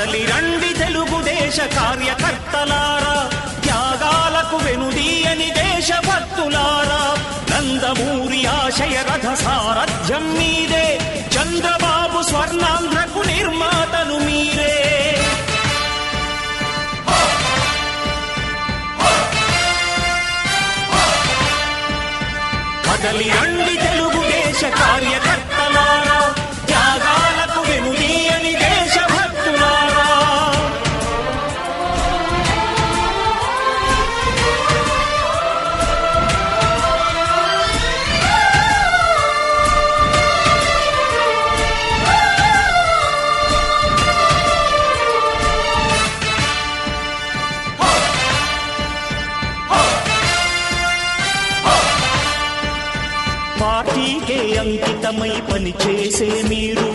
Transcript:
కదలి రండి తెలుగుదేశ కార్యకర్తలారా, త్యాగాలకు వెనుదీయని దేశభక్తులారా. నందమూరి ఆశయ రథ సారథ్యం మీదే, చంద్రబాబు స్వర్ణాంధ్రకు నిర్మాతను మీరే. కదలి రండి తెలుగుదేశ కార్యకర్తలారా, త్యాగాలకు వెనుదీయని దేశభక్తులారా. పార్టీకే అంకితమై పనిచేసే మీరు